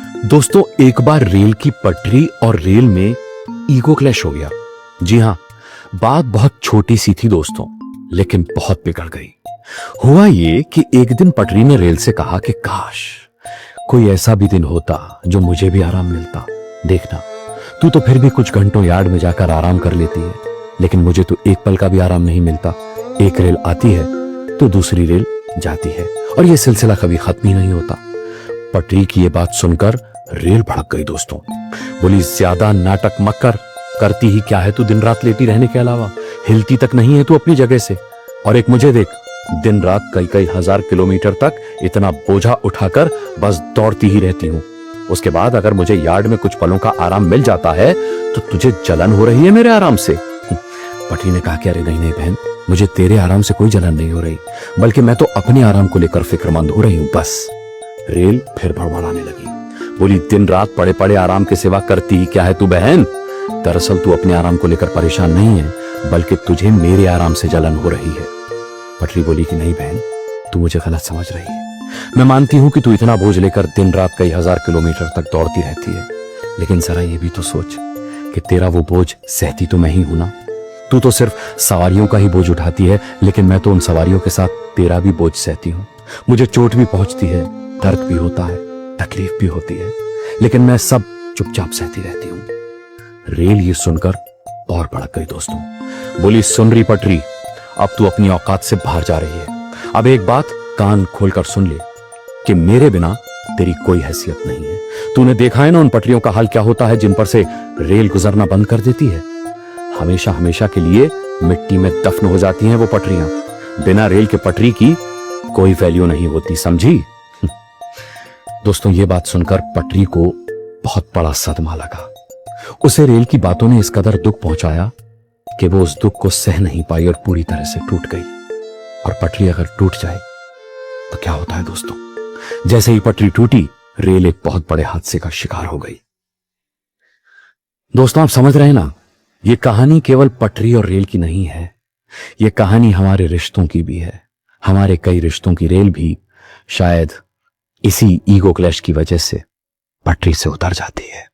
दोस्तों, एक बार रेल की पटरी और रेल में ईगो क्लैश हो गया। जी हां, बात बहुत छोटी सी थी दोस्तों, लेकिन बहुत बिगड़ गई। हुआ ये कि एक दिन पटरी ने रेल से कहा कि काश कोई ऐसा भी दिन होता जो मुझे भी आराम मिलता। देखना, तू तो फिर भी कुछ घंटों यार्ड में जाकर आराम कर लेती है, लेकिन मुझे तो एक पल का भी आराम नहीं मिलता। एक रेल आती है तो दूसरी रेल जाती है और यह सिलसिला कभी खत्म ही नहीं होता। पटरी की ये बात सुनकर रेल भड़क गई दोस्तों। बोली, ज्यादा नाटक मत कर, करती ही क्या है तू दिन रात लेटी रहने के अलावा, हिलती तक नहीं है तू अपनी जगह से। और एक मुझे देख, दिन रात कई कई हजार किलोमीटर तक इतना बोझा उठाकर बस दौड़ती ही रहती हूँ। उसके बाद अगर मुझे यार्ड में कुछ पलों का आराम मिल जाता है तो तुझे जलन हो रही है मेरे आराम से। पटरी ने कहा कि अरे नहीं नहीं बहन, मुझे तेरे आराम से कोई जलन नहीं हो रही, बल्कि मैं तो अपने आराम को लेकर फिक्रमंद हो रही हूं बस। रेल फिर भड़बड़ाने लगी। बोली, दिन रात पड़े पड़े आराम के सिवा करती ही क्या है तू बहन? दरअसल तू अपने आराम को लेकर परेशान नहीं है, बल्कि तुझे मेरे आराम से जलन हो रही है। पटरी बोली कि नहीं बहन, तू मुझे गलत समझ रही है। मैं मानती हूं कि तू इतना बोझ लेकर दिन रात कई हजार किलोमीटर तक दौड़ती रहती है, लेकिन जरा ये भी तो सोच कि तेरा वो बोझ सहती तो मैं ही हूं ना। तू तो सिर्फ सवारियों का ही बोझ उठाती है, लेकिन मैं तो उन सवारियों के साथ तेरा भी बोझ सहती हूँ। मुझे चोट भी पहुंचती है, दर्द भी होता है, तकलीफ भी होती है, लेकिन मैं सब चुपचाप सहती रहती हूँ। रेल ये सुनकर और भड़क गई दोस्तों। बोली, सुन रही पटरी, अब तू अपनी औकात से बाहर जा रही है। अब एक बात कान खोलकर सुन ले कि मेरे बिना तेरी कोई हैसियत नहीं है। तूने देखा है ना उन पटरियों का हाल क्या होता है जिन पर से रेल गुजरना बंद कर देती है। हमेशा हमेशा के लिए मिट्टी में दफन हो जाती हैं वो पटरियां। बिना रेल के पटरी की कोई वैल्यू नहीं होती, समझी? दोस्तों, ये बात सुनकर पटरी को बहुत बड़ा सदमा लगा। उसे रेल की बातों ने इस कदर दुख पहुंचाया कि वो उस दुख को सह नहीं पाई और पूरी तरह से टूट गई। और पटरी अगर टूट जाए तो क्या होता है दोस्तों? जैसे ही पटरी टूटी, रेल एक बहुत बड़े हादसे का शिकार हो गई। दोस्तों, आप समझ रहे हैं ना, ये कहानी केवल पटरी और रेल की नहीं है, ये कहानी हमारे रिश्तों की भी है। हमारे कई रिश्तों की रेल भी शायद इसी ईगो क्लैश की वजह से पटरी से उतर जाती है।